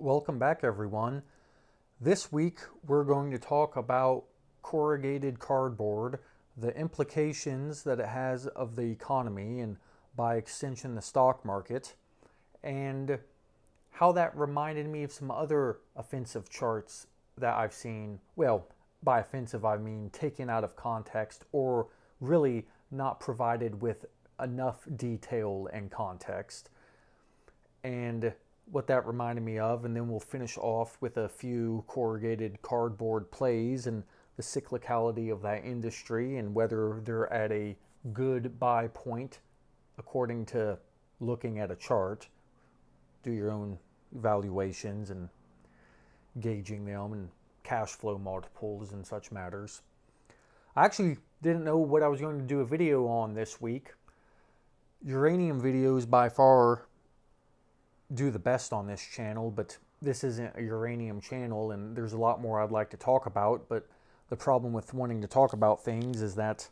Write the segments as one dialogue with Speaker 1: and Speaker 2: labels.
Speaker 1: Welcome back, everyone. This week we're going to talk about corrugated cardboard, the implications that it has of the economy and by extension the stock market, and how that reminded me of some other offensive charts that I've seen. Well, by offensive I mean taken out of context or really not provided with enough detail and context. And what that reminded me of, and then we'll finish off with a few corrugated cardboard plays and the cyclicality of that industry and whether they're at a good buy point according to looking at a chart. Do your own evaluations and gauging them and cash flow multiples and such matters. I actually didn't know what I was going to do a video on this week. Uranium videos by far do the best on this channel, but this isn't a uranium channel and there's a lot more I'd like to talk about. But the problem with wanting to talk about things is that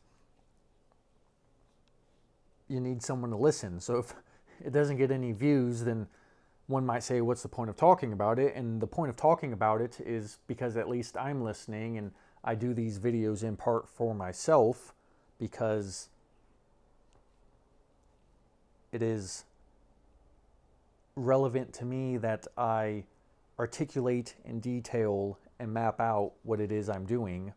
Speaker 1: you need someone to listen. So if it doesn't get any views, then one might say, what's the point of talking about it? And the point of talking about it is because at least I'm listening, and I do these videos in part for myself because it is relevant to me that I articulate in detail and map out what it is I'm doing,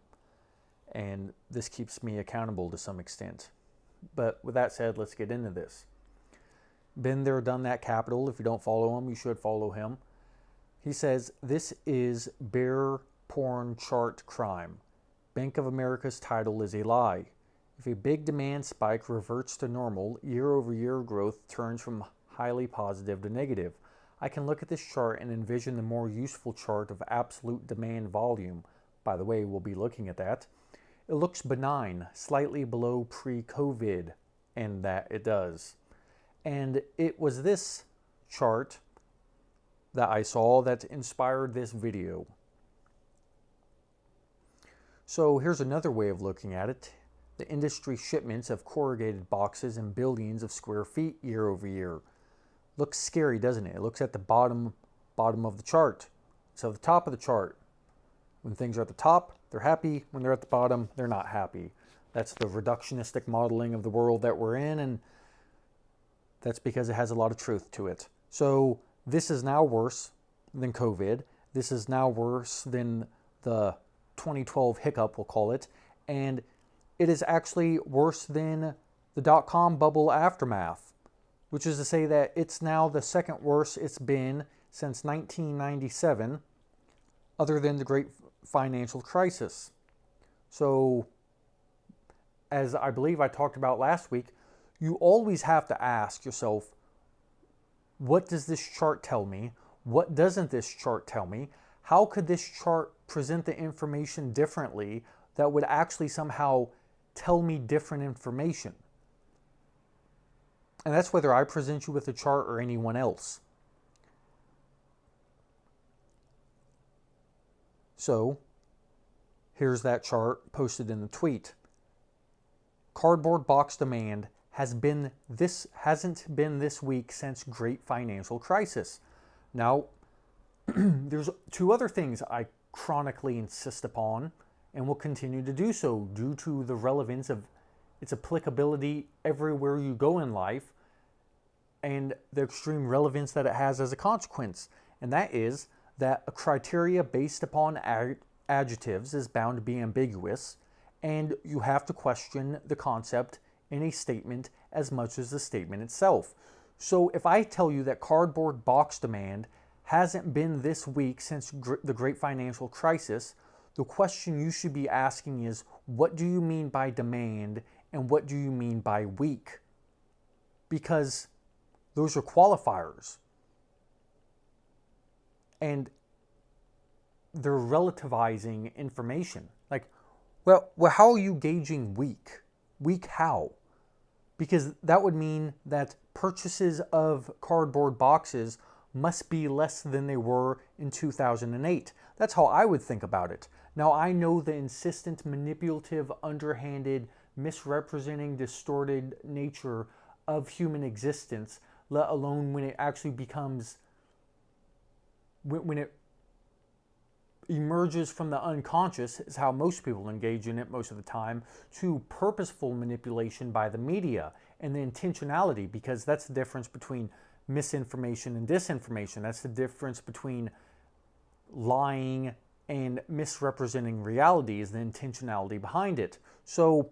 Speaker 1: and this keeps me accountable to some extent. But with that said, let's get into this. Been there, done that Capital. If you don't follow him, you should follow him. He says, this is bear porn chart crime. Bank of America's title is a lie. If a big demand spike reverts to normal, year-over-year growth turns from highly positive to negative. I can look at this chart and envision the more useful chart of absolute demand volume. By the way, we'll be looking at that. It looks benign, slightly below pre-COVID, and that it does. And it was this chart that I saw that inspired this video. So here's another way of looking at it. The industry shipments of corrugated boxes in billions of square feet year over year. Looks scary, doesn't it? It looks at the bottom of the chart. So the top of the chart. When things are at the top, they're happy. When they're at the bottom, they're not happy. That's the reductionistic modeling of the world that we're in, and that's because it has a lot of truth to it. So this is now worse than COVID. This is now worse than the 2012 hiccup, we'll call it. And it is actually worse than the dot-com bubble aftermath, which is to say that it's now the second worst it's been since 1997, other than the Great Financial Crisis. So, as I believe I talked about last week, you always have to ask yourself, what does this chart tell me? What doesn't this chart tell me? How could this chart present the information differently that would actually somehow tell me different information? And that's whether I present you with a chart or anyone else. So, here's that chart posted in the tweet. Cardboard box demand hasn't been this weak since Great Financial Crisis. Now, there's two other things I chronically insist upon, and will continue to do so due to the relevance of its applicability everywhere you go in life and the extreme relevance that it has as a consequence. And that is that a criteria based upon adjectives is bound to be ambiguous, and you have to question the concept in a statement as much as the statement itself. So if I tell you that cardboard box demand hasn't been this weak since the Great Financial Crisis, the question you should be asking is, what do you mean by demand and what do you mean by weak? Because those are qualifiers. And they're relativizing information. Like, well, how are you gauging weak? Weak how? Because that would mean that purchases of cardboard boxes must be less than they were in 2008. That's how I would think about it. Now, I know the insistent, manipulative, underhanded, misrepresenting, distorted nature of human existence, let alone when it actually becomes when it emerges from the unconscious, is how most people engage in it most of the time, to purposeful manipulation by the media and the intentionality, because that's the difference between misinformation and disinformation. That's the difference between lying and misrepresenting reality, is the intentionality behind it. So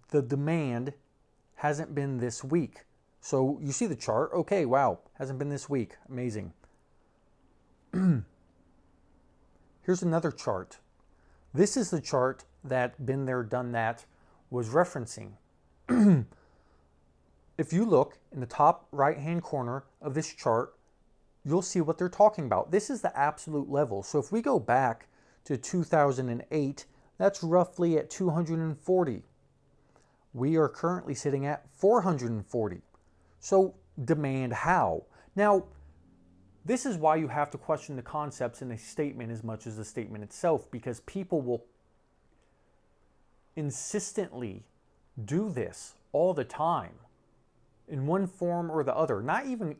Speaker 1: the demand hasn't been this weak. So you see the chart, okay, wow, hasn't been this weak, amazing. Here's another chart. This is the chart that Been There, Done That was referencing. If you look in the top right-hand corner of this chart, you'll see what they're talking about. This is the absolute level. So if we go back to 2008, that's roughly at 240. We are currently sitting at 440. So demand how? Now, this is why you have to question the concepts in a statement as much as the statement itself, because people will insistently do this all the time in one form or the other.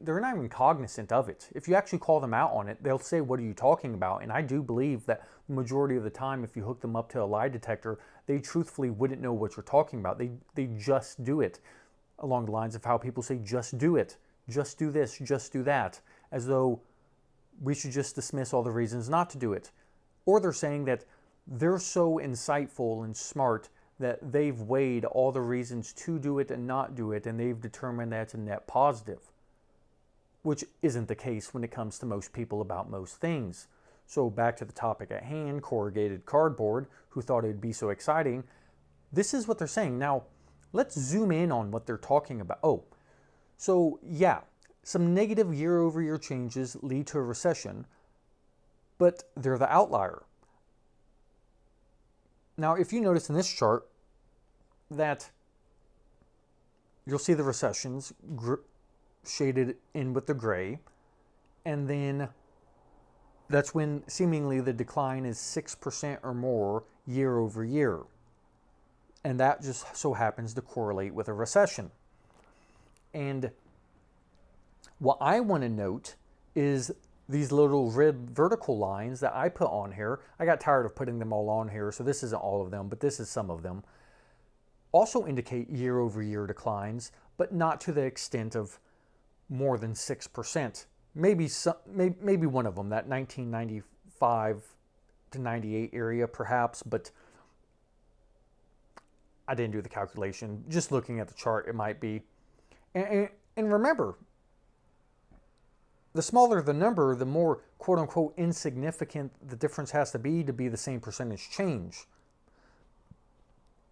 Speaker 1: They're not even cognizant of it. If you actually call them out on it, they'll say, "What are you talking about?" And I do believe that the majority of the time, if you hook them up to a lie detector, they truthfully wouldn't know what you're talking about. They just do it, along the lines of how people say, "Just do it, just do this, just do that," as though we should just dismiss all the reasons not to do it. Or they're saying that they're so insightful and smart that they've weighed all the reasons to do it and not do it, and they've determined that's a net positive, which isn't the case when it comes to most people about most things. So back to the topic at hand, corrugated cardboard, who thought it'd be so exciting. This is what they're saying. Now, let's zoom in on what they're talking about. Oh, so yeah, some negative year-over-year changes lead to a recession, but they're the outlier. Now, if you notice in this chart that you'll see the recessions shaded in with the gray, and then that's when seemingly the decline is 6% or more year over year. And that just so happens to correlate with a recession. And what I want to note is these little red vertical lines that I put on here. I got tired of putting them all on here, so this isn't all of them, but this is some of them. Also indicate year-over-year declines, but not to the extent of more than 6%. Maybe one of them, that 1995 to 98 area perhaps, but I didn't do the calculation. Just looking at the chart, it might be. And remember, the smaller the number, the more quote-unquote insignificant the difference has to be the same percentage change.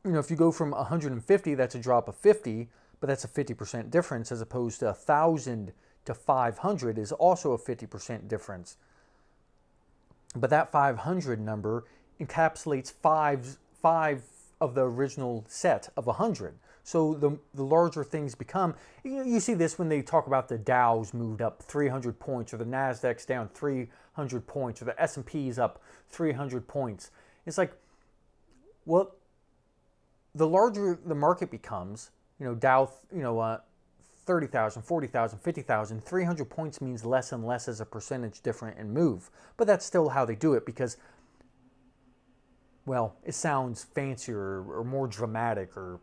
Speaker 1: You know, if you go from 150, that's a drop of 50, but that's a 50% difference, as opposed to 1,000 to 500 is also a 50% difference. But that 500 number encapsulates five of the original set of 100. So the larger things become, you see this when they talk about the Dow's moved up 300 points, or the Nasdaq's down 300 points, or the S&P's up 300 points. It's like, well, the larger the market becomes, Dow, 30,000, 40,000, 50,000, 300 points means less and less as a percentage different in move. But that's still how they do it, because, well, it sounds fancier or more dramatic, or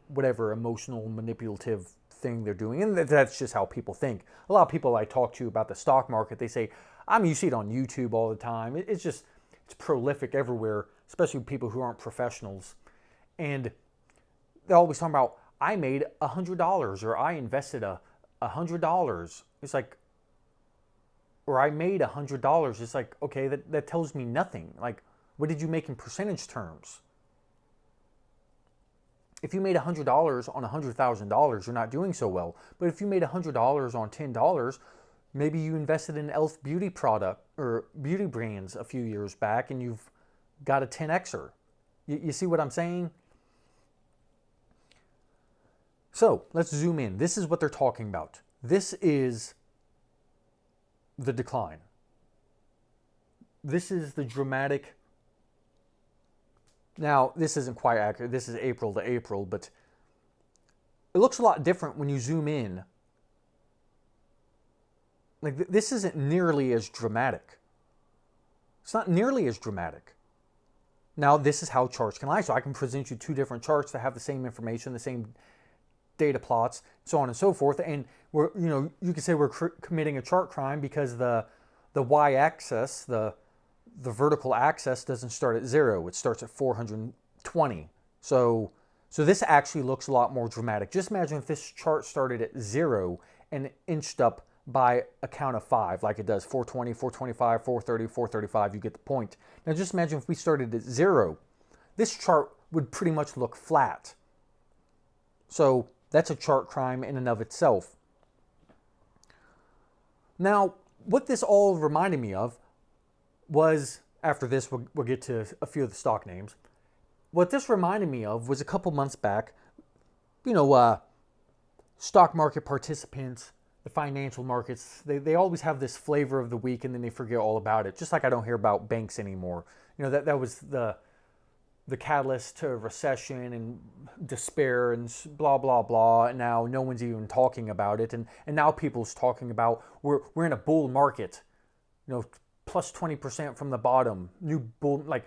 Speaker 1: whatever emotional manipulative thing they're doing. And that's just how people think. A lot of people I talk to about the stock market, they say, you see it on YouTube all the time. It's prolific everywhere, especially people who aren't professionals. And they're always talking about, I made $100, or I invested $100. It's like, or I made $100. It's like, okay, that tells me nothing. Like, what did you make in percentage terms? If you made $100 on $100,000, you're not doing so well. But if you made $100 on $10, maybe you invested in e.l.f. beauty product or beauty brands a few years back, and you've got a 10x'er. You see what I'm saying? So let's zoom in. This is what they're talking about. This is the decline. This is the dramatic. Now, this isn't quite accurate. This is April to April, but it looks a lot different when you zoom in Like this isn't nearly as dramatic. It's not nearly as dramatic. Now, this is how charts can lie. So I can present you two different charts that have the same information, the same data plots, so on and so forth. And you could say we're committing a chart crime because the y-axis, the vertical axis, doesn't start at 0. It starts at 420. So this actually looks a lot more dramatic. Just imagine if this chart started at 0 and inched up by a count of 5, like it does 420, 425, 430, 435. You get the point. Now just imagine if we started at 0. This chart would pretty much look flat. So that's a chart crime in and of itself. Now, what this all reminded me of was, after this, we'll get to a few of the stock names. What this reminded me of was a couple months back, stock market participants, the financial markets, they always have this flavor of the week and then they forget all about it. Just like I don't hear about banks anymore. That was the catalyst to recession and despair and blah, blah, blah. And now no one's even talking about it. And now people's talking about we're in a bull market, plus 20% from the bottom. New bull, like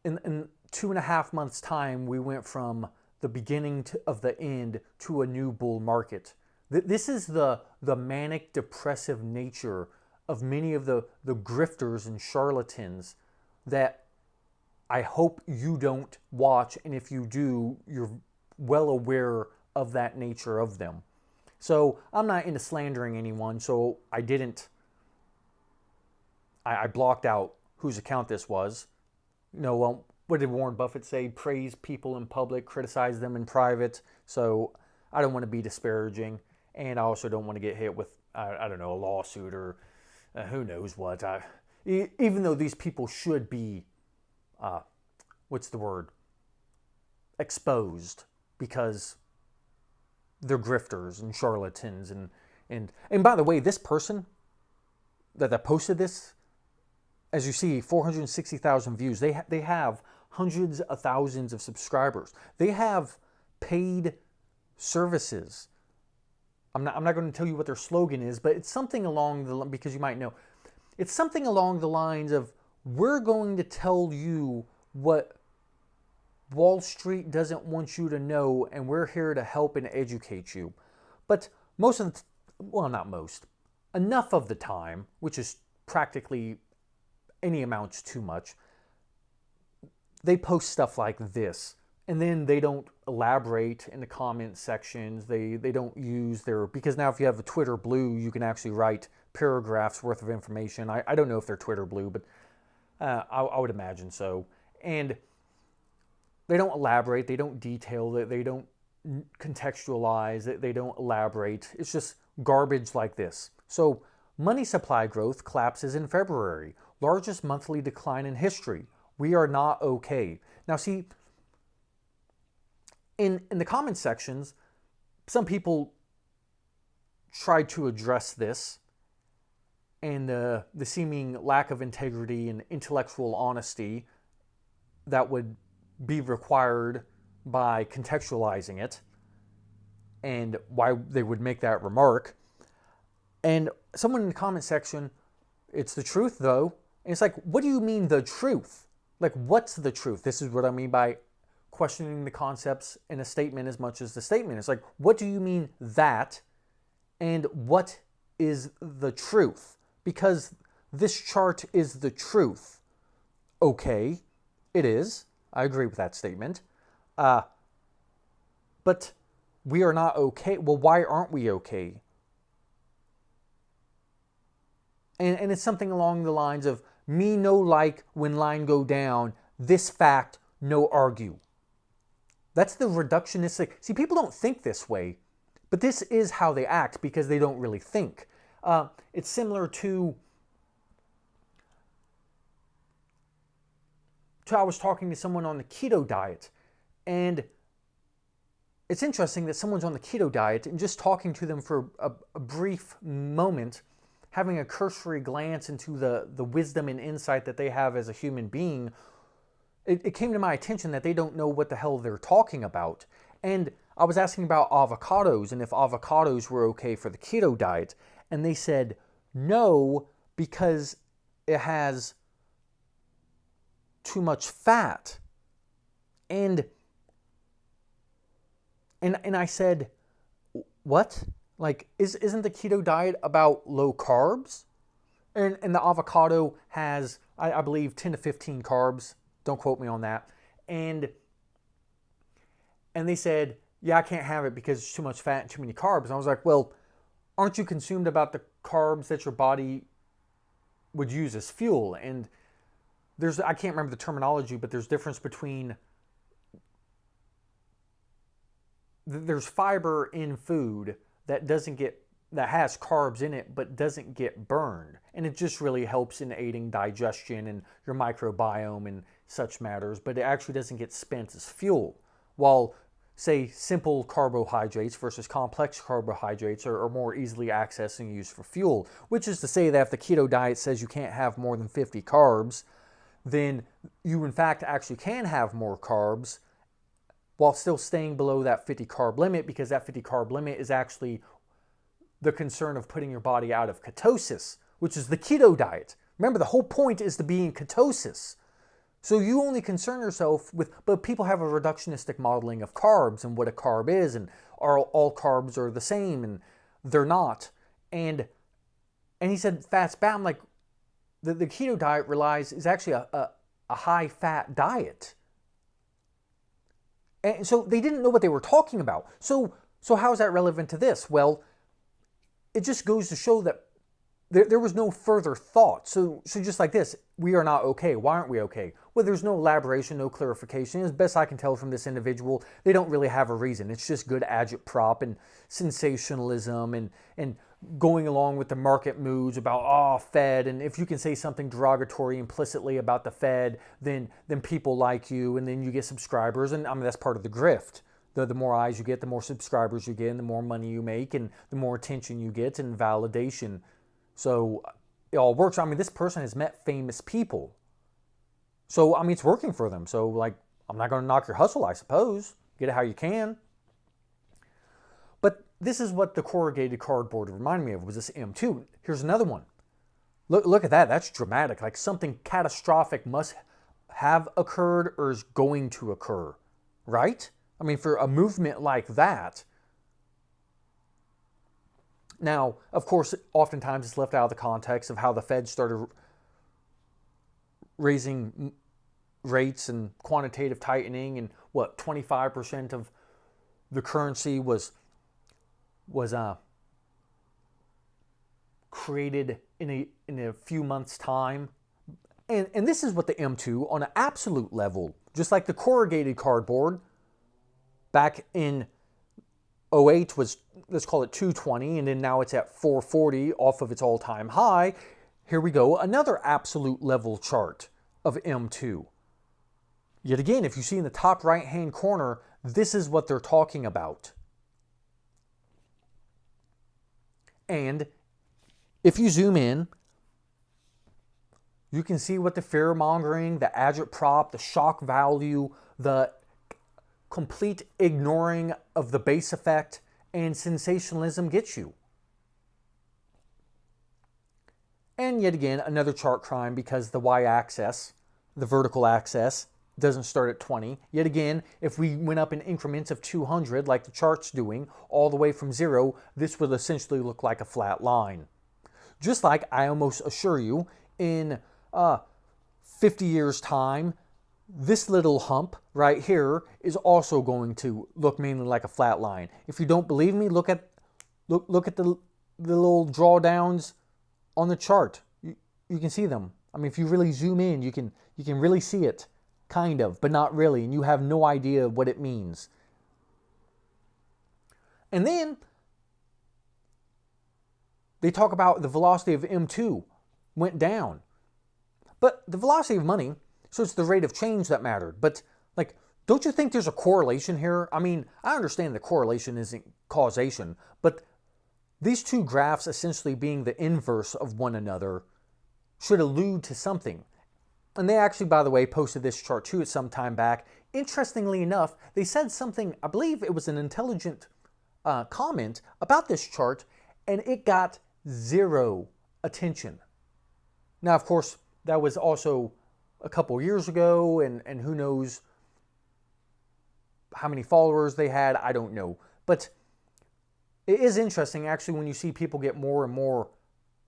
Speaker 1: in 2.5 months' time, we went from the beginning of the end to a new bull market. This is the manic depressive nature of many of the grifters and charlatans that I hope you don't watch, and if you do, you're well aware of that nature of them. So I'm not into slandering anyone, so I blocked out whose account this was. What did Warren Buffett say? Praise people in public, criticize them in private. So I don't want to be disparaging, and I also don't want to get hit with, I don't know, a lawsuit or who knows what. Even though these people should be, exposed, because they're grifters and charlatans. And by the way, this person that posted this, as you see, 460,000 views. They have hundreds of thousands of subscribers. They have paid services. I'm not going to tell you what their slogan is, but it's something along because you might know. It's something along the lines of, we're going to tell you what Wall Street doesn't want you to know, and we're here to help and educate you. But enough of the time, which is practically any amount's too much, they post stuff like this, and then they don't elaborate in the comment sections. They don't use because now if you have a Twitter Blue, you can actually write paragraphs worth of information. I don't know if they're Twitter Blue, but I would imagine so. And they don't elaborate, they don't detail, they don't contextualize, they don't elaborate. It's just garbage like this. So money supply growth collapses in February. Largest monthly decline in history. We are not okay. Now see, in the comment sections, some people tried to address this and the seeming lack of integrity and intellectual honesty that would be required by contextualizing it and why they would make that remark. And someone in the comment section, it's the truth though. And it's like, what do you mean the truth? Like, what's the truth? This is what I mean by questioning the concepts in a statement as much as the statement. It's like, what do you mean that? And what is the truth? Because this chart is the truth. Okay, it is. I agree with that statement. But we are not okay. Well, why aren't we okay? And it's something along the lines of, me no like when line go down, this fact no argue. That's the reductionistic. See, people don't think this way, but this is how they act because they don't really think. It's similar to I was talking to someone on the keto diet, and it's interesting that someone's on the keto diet and just talking to them for a brief moment, having a cursory glance into the wisdom and insight that they have as a human being, it came to my attention that they don't know what the hell they're talking about. And I was asking about avocados and if avocados were okay for the keto diet, and they said, No, because it has too much fat. And I said, what? Like, isn't the keto diet about low carbs? And the avocado has, I believe, 10 to 15 carbs. Don't quote me on that. And they said, yeah, I can't have it because it's too much fat and too many carbs. And I was like, well, aren't you consumed about the carbs that your body would use as fuel? And I can't remember the terminology, but there's difference between, there's fiber in food that has carbs in it but doesn't get burned, and it just really helps in aiding digestion and your microbiome and such matters, but it actually doesn't get spent as fuel. While, say, simple carbohydrates versus complex carbohydrates are more easily accessed and used for fuel, which is to say that if the keto diet says you can't have more than 50 carbs, then you in fact actually can have more carbs while still staying below that 50 carb limit, because that 50 carb limit is actually the concern of putting your body out of ketosis, which is the keto diet. Remember, the whole point is to be in ketosis. So you only concern yourself with, but people have a reductionistic modeling of carbs and what a carb is, and all carbs are the same, and they're not. And he said fat's bad. I'm like, the keto diet is actually a high fat diet. And so they didn't know what they were talking about. So how is that relevant to this? Well, it just goes to show that there was no further thought. So just like this, we are not okay. Why aren't we okay? Well, there's no elaboration, no clarification. As best I can tell from this individual, they don't really have a reason. It's just good agitprop and sensationalism and going along with the market moods about, Fed, and if you can say something derogatory implicitly about the Fed, then people like you, and then you get subscribers, and I mean, that's part of the grift. The more eyes you get, the more subscribers you get, and the more money you make, and the more attention you get, and validation. So it all works. I mean, this person has met famous people. So, I mean, it's working for them. So, like, I'm not going to knock your hustle, I suppose. Get it how you can. But this is what the corrugated cardboard reminded me of, was this M2. Here's another one. Look at that. That's dramatic. Like something catastrophic must have occurred or is going to occur, right? I mean, for a movement like that. Now, of course, oftentimes it's left out of the context of how the Fed started raising rates and quantitative tightening, and 25% of the currency was created in a few months' time. And this is what the M2 on an absolute level, just like the corrugated cardboard back in 08 was, let's call it 220, and then now it's at 440 off of its all-time high. Here we go, another absolute level chart of M2. Yet again, if you see in the top right-hand corner, this is what they're talking about. And if you zoom in, you can see what the fear-mongering, the agitprop, the shock value, the complete ignoring of the base effect and sensationalism gets you. And yet again, another chart crime because the y-axis, the vertical axis, doesn't start at 20. Yet again, if we went up in increments of 200, like the chart's doing, all the way from 0, this would essentially look like a flat line. Just like I almost assure you, in 50 years' time, this little hump right here is also going to look mainly like a flat line. If you don't believe me, look at the little drawdowns on the chart. You can see them. I mean, if you really zoom in, you can really see it, kind of, but not really, and you have no idea what it means. And then they talk about the velocity of M2 went down. But the velocity of money, so it's the rate of change that mattered. But, like, don't you think there's a correlation here? I mean, I understand the correlation isn't causation, but these two graphs essentially being the inverse of one another should allude to something. And they actually, by the way, posted this chart too at some time back. Interestingly enough, they said something, I believe it was an intelligent comment about this chart, and it got 0 attention. Now, of course, that was also a couple years ago, and who knows how many followers they had, I don't know. But it is interesting, actually, when you see people get more and more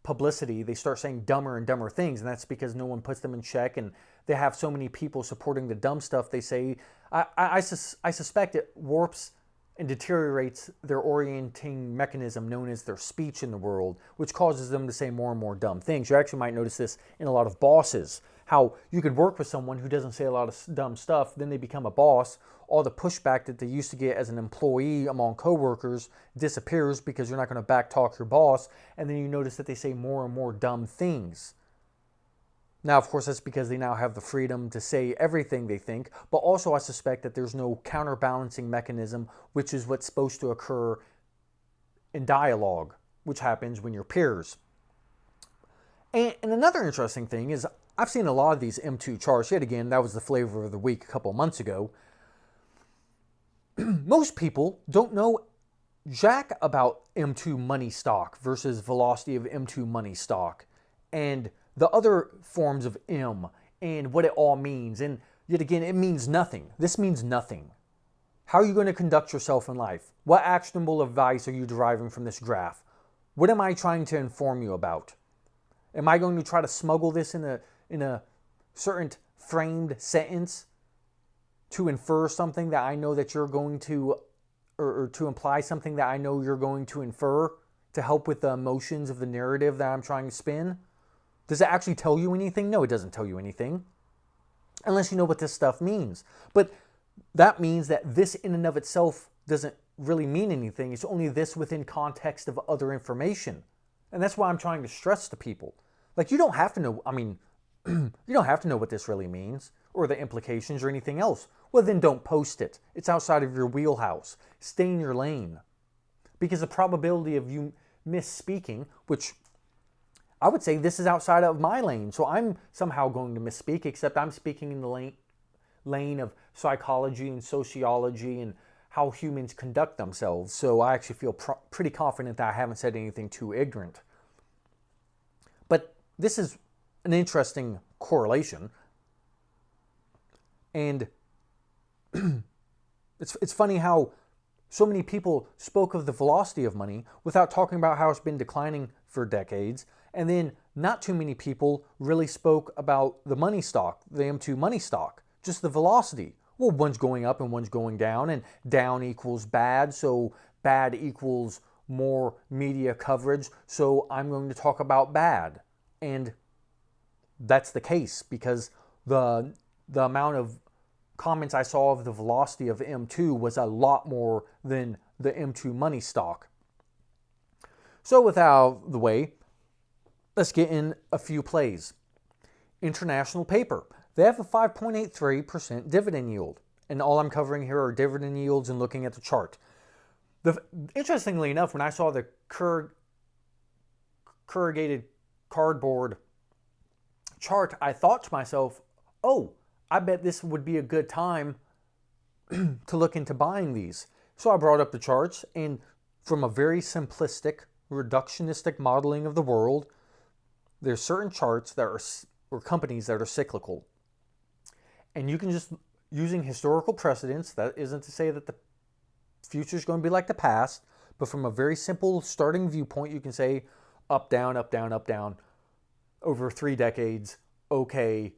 Speaker 1: publicity, they start saying dumber and dumber things, and that's because no one puts them in check, and they have so many people supporting the dumb stuff they say. I suspect it warps and deteriorates their orienting mechanism known as their speech in the world, which causes them to say more and more dumb things. You actually might notice this in a lot of bosses, how you could work with someone who doesn't say a lot of dumb stuff, then they become a boss. All the pushback that they used to get as an employee among coworkers disappears because you're not going to backtalk your boss, and then you notice that they say more and more dumb things. Now, of course, that's because they now have the freedom to say everything they think, but also I suspect that there's no counterbalancing mechanism, which is what's supposed to occur in dialogue, which happens when you're peers. And another interesting thing is I've seen a lot of these M2 charts. Yet again, that was the flavor of the week a couple of months ago. Most people don't know jack about M2 money stock versus velocity of M2 money stock and the other forms of M and what it all means. And yet again, it means nothing. This means nothing. How are you going to conduct yourself in life? What actionable advice are you deriving from this graph? What am I trying to inform you about? Am I going to try to smuggle this in a certain framed sentence to infer something that I know that you're going to, or to imply something that I know you're going to infer to help with the emotions of the narrative that I'm trying to spin? Does it actually tell you anything? No, it doesn't tell you anything, unless you know what this stuff means. But that means that this in and of itself doesn't really mean anything. It's only this within context of other information. And that's why I'm trying to stress to people. Like, you don't have to know, you don't have to know what this really means or the implications or anything else. Well, then don't post it. It's outside of your wheelhouse. Stay in your lane. Because the probability of you misspeaking, which I would say this is outside of my lane, so I'm somehow going to misspeak, except I'm speaking in the lane of psychology and sociology and how humans conduct themselves. So I actually feel pretty confident that I haven't said anything too ignorant. But this is an interesting correlation. And it's funny how so many people spoke of the velocity of money without talking about how it's been declining for decades. And then not too many people really spoke about the money stock, the M2 money stock, just the velocity. Well, one's going up and one's going down, and down equals bad, so bad equals more media coverage, so I'm going to talk about bad. And that's the case because the amount of comments I saw of the velocity of M2 was a lot more than the M2 money stock. So with that out of the way, let's get in a few plays. International Paper. They have a 5.83% dividend yield. And all I'm covering here are dividend yields and looking at the chart. Interestingly enough, when I saw the corrugated cardboard chart, I thought to myself, oh, I bet this would be a good time to look into buying these. So I brought up the charts, and from a very simplistic, reductionistic modeling of the world, there's certain charts that are, or companies that are cyclical. And you can just, using historical precedents, that isn't to say that the future is going to be like the past, but from a very simple starting viewpoint, you can say up, down, up, down, up, down, over 3 decades. Okay,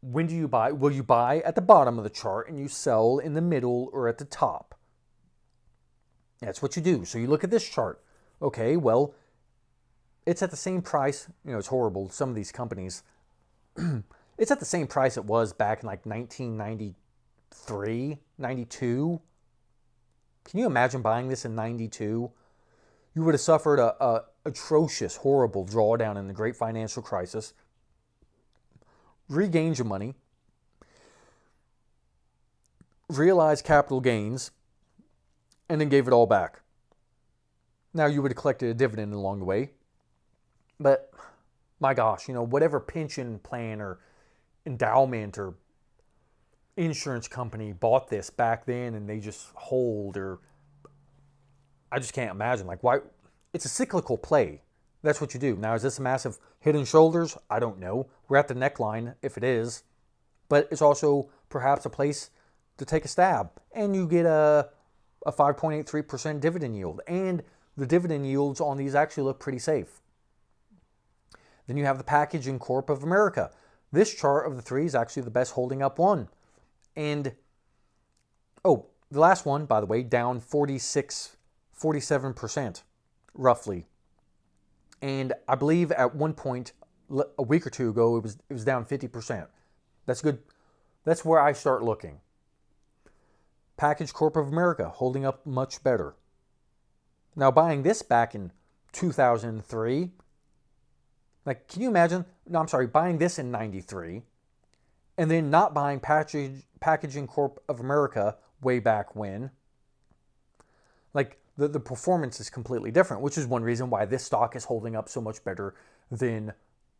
Speaker 1: when do you buy? Will you buy at the bottom of the chart and you sell in the middle or at the top? That's what you do. So you look at this chart. Okay, well, it's at the same price. You know, it's horrible. Some of these companies, it's at the same price it was back in like 1993, 92. Can you imagine buying this in 92? You would have suffered a atrocious, horrible drawdown in the great financial crisis, regained your money, realized capital gains, and then gave it all back. Now you would have collected a dividend along the way. But my gosh, you know, whatever pension plan or endowment or insurance company bought this back then and they just hold, or I just can't imagine. Like, why? It's a cyclical play. That's what you do. Now, is this a massive head and shoulders? I don't know. We're at the neckline if it is, but it's also perhaps a place to take a stab, and you get a 5.83% dividend yield, and the dividend yields on these actually look pretty safe. Then you have the Packaging Corp of America. This chart of the three is actually the best holding up one. And, oh, the last one, by the way, down 47%, roughly. And I believe at one point, a week or two ago, it was down 50%. That's good. That's where I start looking. Package Corp of America, holding up much better. Now, buying this back in 2003, like, can you imagine? No, I'm sorry, buying this in 93, and then not buying Packaging Corp of America way back when. Like, the performance is completely different, which is one reason why this stock is holding up so much better than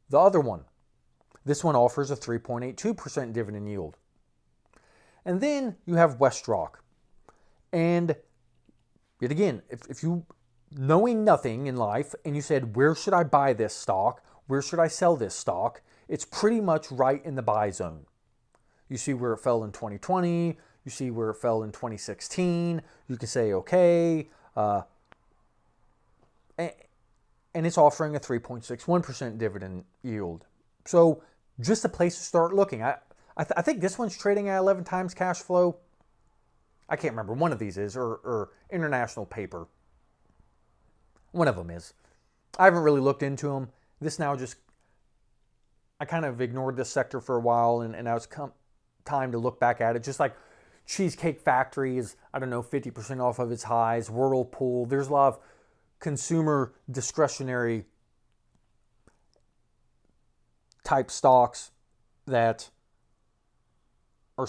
Speaker 1: the other one. This one offers a 3.82% dividend yield. And then you have WestRock. And yet again, if you, knowing nothing in life, and you said, where should I buy this stock? Where should I sell this stock? It's pretty much right in the buy zone. You see where it fell in 2020. You see where it fell in 2016. You can say, okay. And it's offering a 3.61% dividend yield. So just a place to start looking. I think this one's trading at 11 times cash flow. I can't remember. One of these is, or International Paper. One of them is. I haven't really looked into them. This now just, I kind of ignored this sector for a while, and now it's time to look back at it. Just like Cheesecake Factory is, I don't know, 50% off of its highs. Whirlpool. There's a lot of consumer discretionary type stocks that are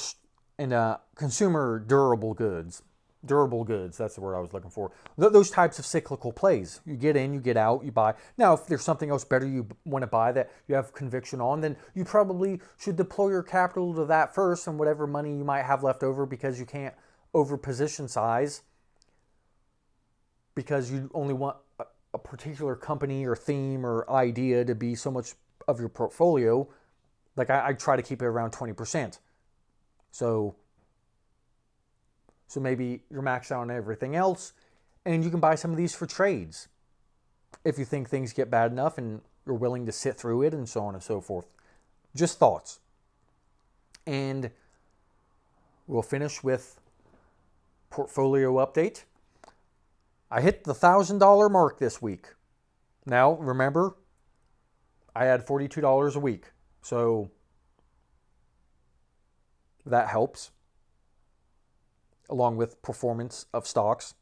Speaker 1: in consumer durable goods. Durable goods, that's the word I was looking for. Those types of cyclical plays. You get in, you get out, you buy. Now, if there's something else better you want to buy that you have conviction on, then you probably should deploy your capital to that first, and whatever money you might have left over, because you can't over-position size, because you only want a particular company or theme or idea to be so much of your portfolio. Like I try to keep it around 20%. So maybe you're maxed out on everything else, and you can buy some of these for trades if you think things get bad enough and you're willing to sit through it, and so on and so forth. Just thoughts. And we'll finish with portfolio update. I hit the $1,000 mark this week. Now, remember, I had $42 a week, so that helps, along with performance of stocks,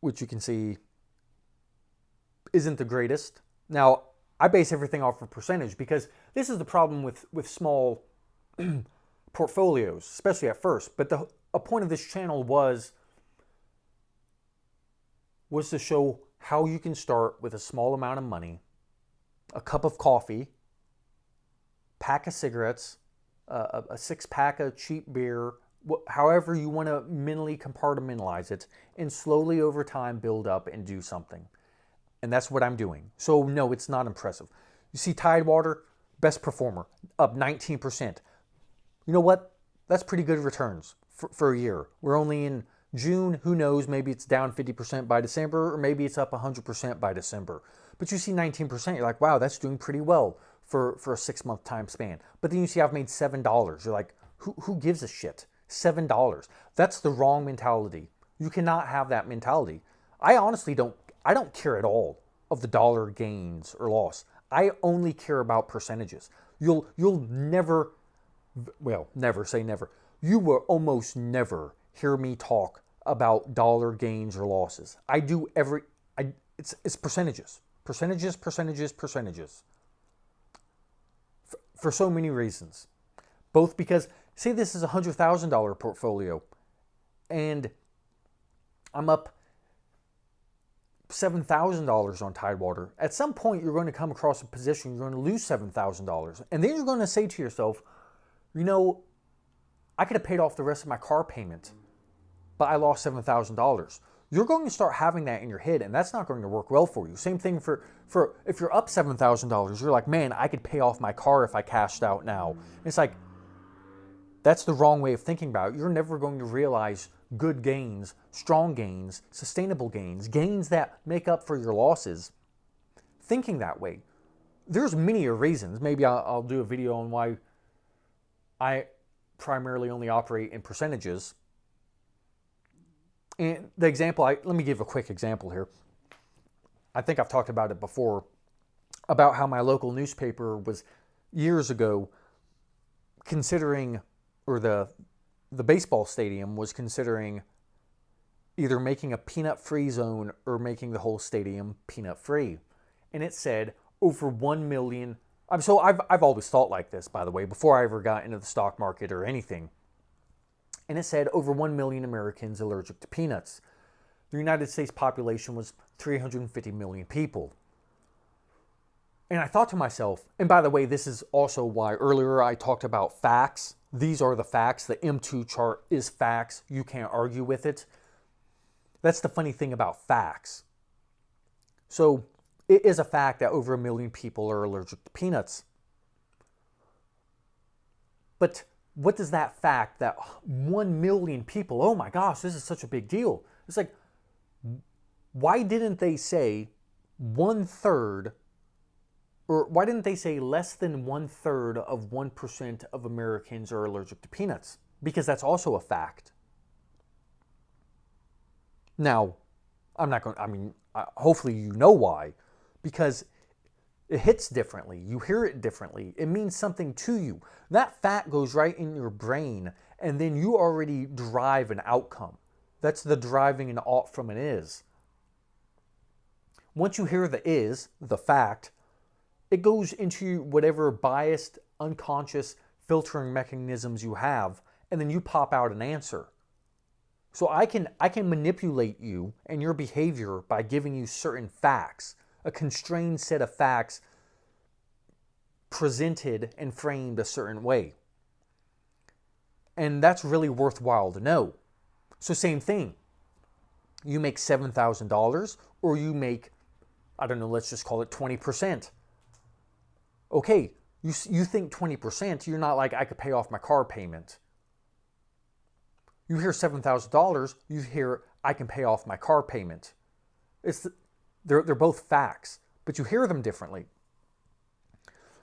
Speaker 1: which you can see isn't the greatest. Now, I base everything off of percentage, because this is the problem with small portfolios, especially at first. But a point of this channel was to show how you can start with a small amount of money, a cup of coffee, pack of cigarettes, a 6-pack of cheap beer, however you want to mentally compartmentalize it, and slowly over time build up and do something. And that's what I'm doing. So no, it's not impressive. You see Tidewater, best performer, up 19%. You know what? That's pretty good returns for a year. We're only in June. Who knows? Maybe it's down 50% by December, or maybe it's up 100% by December. But you see 19%, you're like, wow, that's doing pretty well for a 6-month time span. But then you see I've made $7. You're like, who gives a shit? $7. That's the wrong mentality. You cannot have that mentality. I honestly don't care at all of the dollar gains or loss. I only care about percentages. You'll never, well, never say never. You will almost never hear me talk about dollar gains or losses. I do it's percentages. Percentages. For so many reasons. Both because, say this is a $100,000 portfolio, and I'm up $7,000 on Tidewater. At some point, you're going to come across a position you're going to lose $7,000. And then you're going to say to yourself, you know, I could have paid off the rest of my car payment, but I lost $7,000. you're going to start having that in your head, and that's not going to work well for you. Same thing for if you're up $7,000, you're like, man, I could pay off my car if I cashed out now. It's like, that's the wrong way of thinking about it. You're never going to realize good gains, strong gains, sustainable gains, gains that make up for your losses, thinking that way. There's many reasons. Maybe I'll do a video on why I primarily only operate in percentages. And the example, let me give a quick example here. I think I've talked about it before, about how my local newspaper was years ago considering, or the baseball stadium was considering either making a peanut-free zone or making the whole stadium peanut-free. And it said over 1 million. So I've always thought like this, by the way, before I ever got into the stock market or anything. And it said over 1 million Americans allergic to peanuts. The United States population was 350 million people. And I thought to myself, and by the way, this is also why earlier I talked about facts. These are the facts. The M2 chart is facts. You can't argue with it. That's the funny thing about facts. So it is a fact that over 1 million people are allergic to peanuts. But what does that fact that 1 million people, oh my gosh, this is such a big deal. It's like, why didn't they say 1/3, or why didn't they say less than 1/3 of 1% of Americans are allergic to peanuts? Because that's also a fact. Now, hopefully you know why. Because it hits differently. You hear it differently. It means something to you. That fact goes right in your brain, and then you already derive an outcome. That's the deriving an ought from an is. Once you hear the is, the fact, it goes into whatever biased, unconscious filtering mechanisms you have, and then you pop out an answer. So I can manipulate you and your behavior by giving you certain facts, a constrained set of facts presented and framed a certain way. And that's really worthwhile to know. So same thing. You make $7,000 or you make, I don't know, let's just call it 20%. Okay, you think 20%, you're not like, I could pay off my car payment. You hear $7,000, you hear, I can pay off my car payment. They're both facts, but you hear them differently.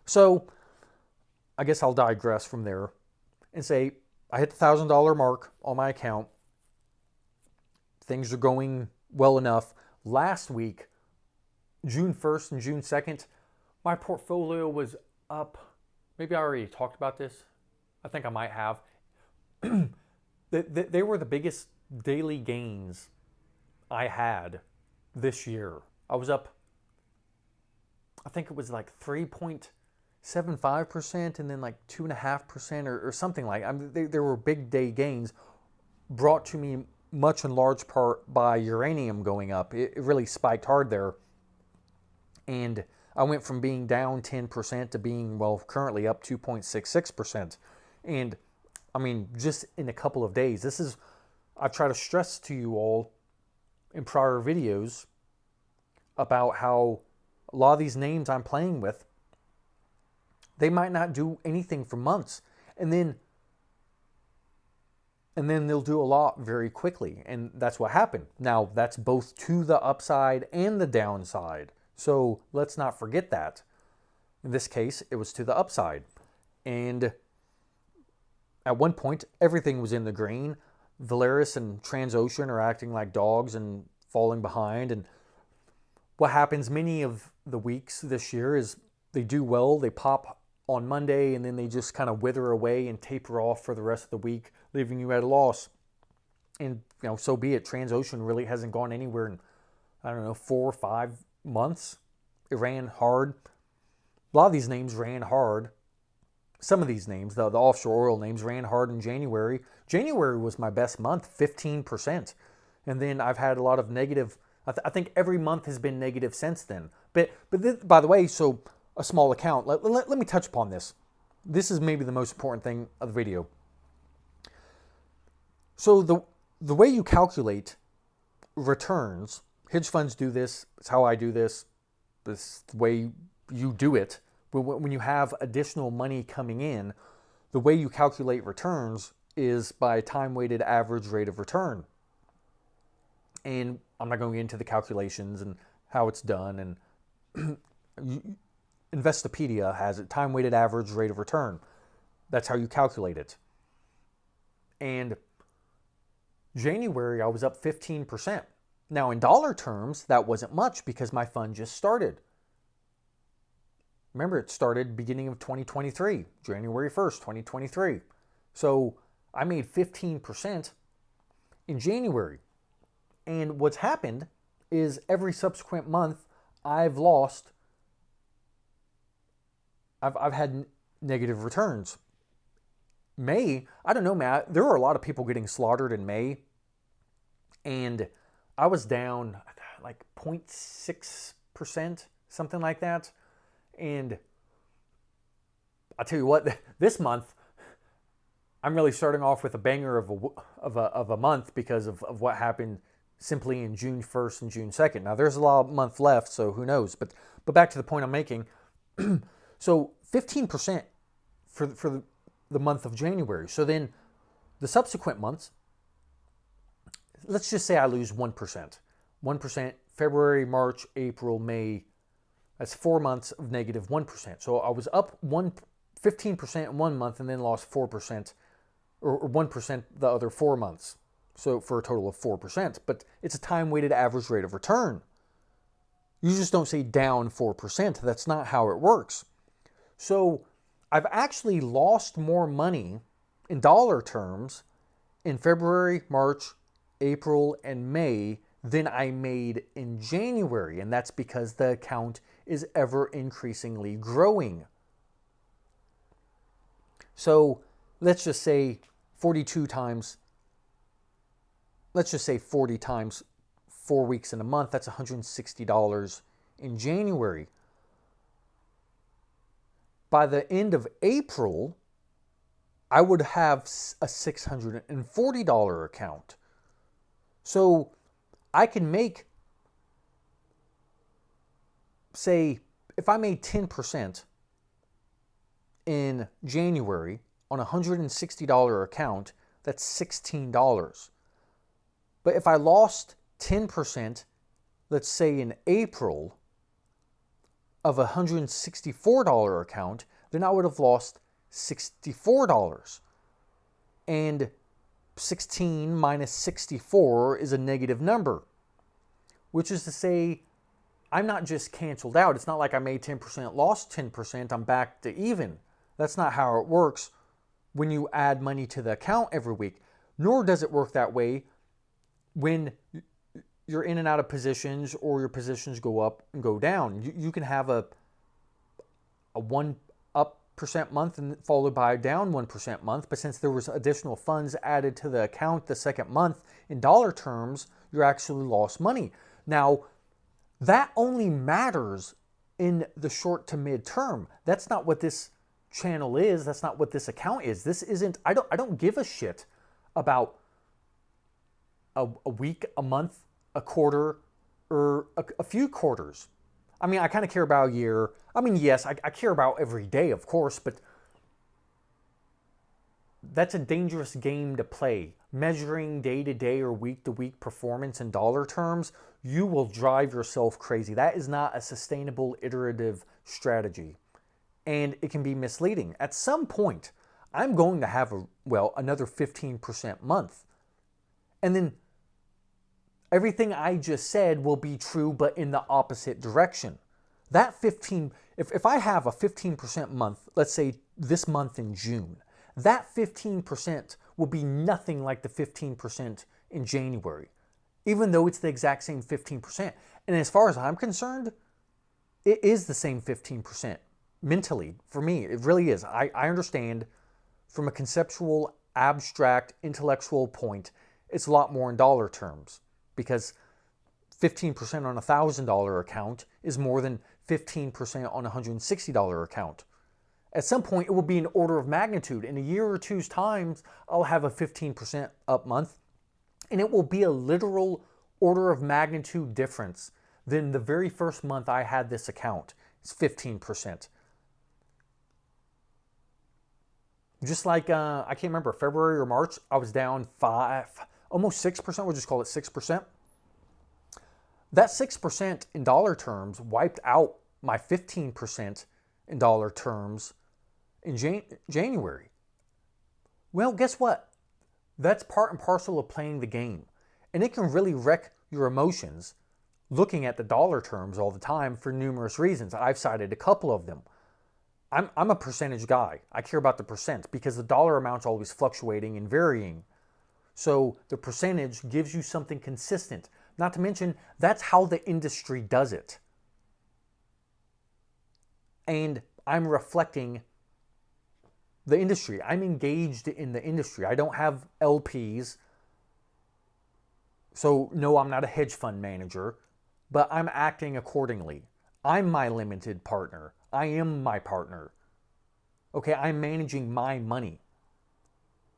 Speaker 1: So I guess I'll digress from there and say I hit the $1,000 mark on my account. Things are going well enough. Last week, June 1st and June 2nd, my portfolio was up. Maybe I already talked about this. I think I might have. They were the biggest daily gains I had this year. I was up, I think it was like 3.75% and then like 2.5% or something like that. There were big day gains brought to me much in large part by uranium going up. It really spiked hard there. And I went from being down 10% to being, well, currently up 2.66%. And I mean, just in a couple of days, I've tried to stress to you all in prior videos about how a lot of these names I'm playing with, they might not do anything for months. And then they'll do a lot very quickly. And that's what happened. Now, that's both to the upside and the downside. So let's not forget that. In this case, it was to the upside. And at one point, everything was in the green. Valaris and Transocean are acting like dogs and falling behind. And what happens many of the weeks this year is they do well, they pop on Monday, and then they just kind of wither away and taper off for the rest of the week, leaving you at a loss. And, so be it. Transocean really hasn't gone anywhere in, 4 or 5 months. It ran hard. A lot of these names ran hard. Some of these names, the offshore oil names, ran hard in January. January was my best month, 15%. And then I've had a lot of negative. I think every month has been negative since then. But by the way, so a small account. Let me touch upon this. This is maybe the most important thing of the video. So the way you calculate returns, hedge funds do this, it's how I do this, this is the way you do it. When you have additional money coming in, the way you calculate returns is by time-weighted average rate of return. And I'm not going into the calculations and how it's done. And Investopedia has it, time-weighted average rate of return. That's how you calculate it. And January, I was up 15%. Now, in dollar terms, that wasn't much because my fund just started. Remember, it started beginning of 2023, January 1st, 2023. So I made 15% in January. And what's happened is every subsequent month, I've had negative returns. May, I don't know, Matt, there were a lot of people getting slaughtered in May. And I was down like 0.6%, something like that. And I'll tell you what, this month, I'm really starting off with a banger of a month because of what happened simply in June 1st and June 2nd. Now, there's a lot of month left, so who knows? But back to the point I'm making. So 15% for the month of January. So then the subsequent months, let's just say I lose 1%. 1%, February, March, April, May. That's 4 months of negative 1%. So I was up 15% in 1 month and then lost 4% or 1% the other 4 months. So for a total of 4%. But it's a time-weighted average rate of return. You just don't say down 4%. That's not how it works. So I've actually lost more money in dollar terms in February, March, April, and May than I made in January. And that's because the account is ever increasingly growing. So let's just say 42 times, let's just say 40 times 4 weeks in a month, that's $160 in January. By the end of April, I would have a $640 account. So I can make, say, if I made 10% in January on a $160 account, that's $16. But if I lost 10%, let's say in April, of a $164 account, then I would have lost $64. And 16 minus 64 is a negative number, which is to say I'm not just canceled out. It's not like I made 10%, lost 10%, I'm back to even. That's not how it works when you add money to the account every week. Nor does it work that way when you're in and out of positions or your positions go up and go down. You can have a 1% up month and followed by a down 1% month, but since there was additional funds added to the account the second month, in dollar terms, you actually lost money. Now, that only matters in the short to mid term. That's not what this channel is. That's not what this account is. This isn't, I don't give a shit about a week, a month, a quarter, or a few quarters. I mean, I kind of care about a year. I mean, yes, I care about every day, of course, but that's a dangerous game to play. Measuring day-to-day or week-to-week performance in dollar terms, you will drive yourself crazy. That is not a sustainable, iterative strategy, and it can be misleading. At some point, I'm going to have another 15% month, and then everything I just said will be true, but in the opposite direction. That 15, if I have a 15% month, let's say this month in June, that 15% will be nothing like the 15% in January, even though it's the exact same 15%. And as far as I'm concerned, it is the same 15% mentally for me. It really is. I understand from a conceptual, abstract, intellectual point, it's a lot more in dollar terms, because 15% on a $1,000 account is more than 15% on a $160 account. At some point, it will be an order of magnitude. In a year or two's time, I'll have a 15% up month, and it will be a literal order of magnitude difference than the very first month I had this account. It's 15%. Just like, I can't remember, February or March, I was down almost 6%, we'll just call it 6%. That 6% in dollar terms wiped out my 15% in dollar terms in January. Well, guess what? That's part and parcel of playing the game. And it can really wreck your emotions looking at the dollar terms all the time for numerous reasons. I've cited a couple of them. I'm a percentage guy. I care about the percent because the dollar amount's always fluctuating and varying. So the percentage gives you something consistent. Not to mention, that's how the industry does it. And I'm reflecting the industry. I'm engaged in the industry. I don't have LPs. So no, I'm not a hedge fund manager, but I'm acting accordingly. I'm my limited partner. I am my partner. Okay, I'm managing my money.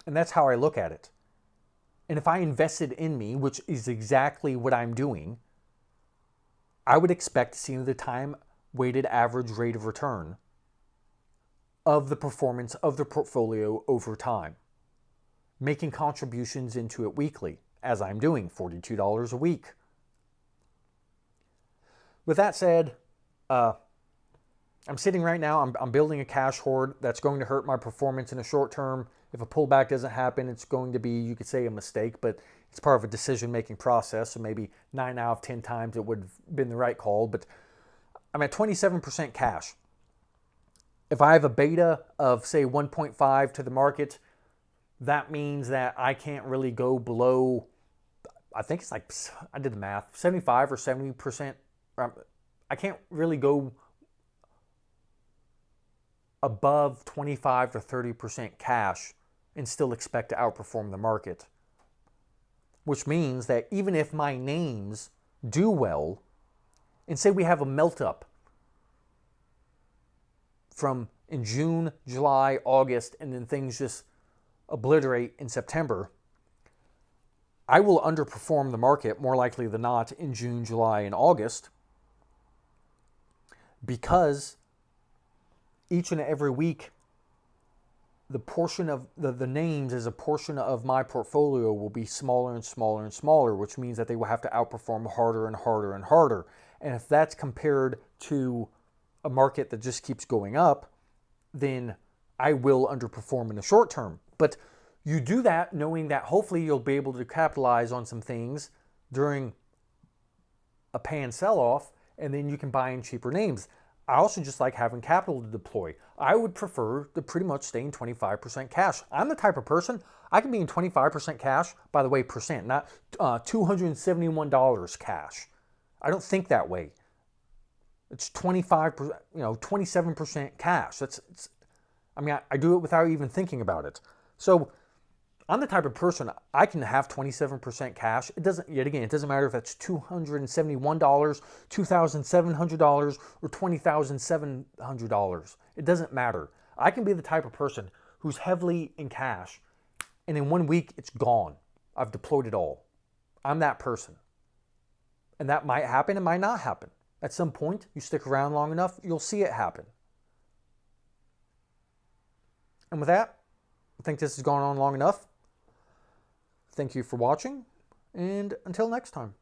Speaker 1: And that's how I look at it. And if I invested in me, which is exactly what I'm doing, I would expect to see the time-weighted average rate of return of the performance of the portfolio over time, making contributions into it weekly, as I'm doing, $42 a week. With that said, I'm sitting right now, I'm building a cash hoard that's going to hurt my performance in the short term. If a pullback doesn't happen, it's going to be, you could say, a mistake, but it's part of a decision-making process. So maybe 9 out of 10 times it would have been the right call. But I'm at 27% cash. If I have a beta of, say, 1.5 to the market, that means that I can't really go below, I think it's like, I did the math, 75 or 70%. I can't really go above 25 to 30% cash and still expect to outperform the market. Which means that even if my names do well, and say we have a melt up from in June, July, August, and then things just obliterate in September, I will underperform the market more likely than not in June, July, and August because each and every week the portion of the names as a portion of my portfolio will be smaller and smaller and smaller, which means that they will have to outperform harder and harder and harder. And if that's compared to a market that just keeps going up, then I will underperform in the short term. But you do that knowing that hopefully you'll be able to capitalize on some things during a pan sell-off, and then you can buy in cheaper names. I also just like having capital to deploy. I would prefer to pretty much stay in 25% cash. I'm the type of person, I can be in 25% cash, by the way, percent, not $271 cash. I don't think that way. It's 25%, 27% cash. I do it without even thinking about it. So I'm the type of person, I can have 27% cash. It doesn't matter if that's $271, $2,700, or $20,700. It doesn't matter. I can be the type of person who's heavily in cash, and in 1 week, it's gone. I've deployed it all. I'm that person. And that might happen, it might not happen. At some point, you stick around long enough, you'll see it happen. And with that, I think this has gone on long enough. Thank you for watching, and until next time.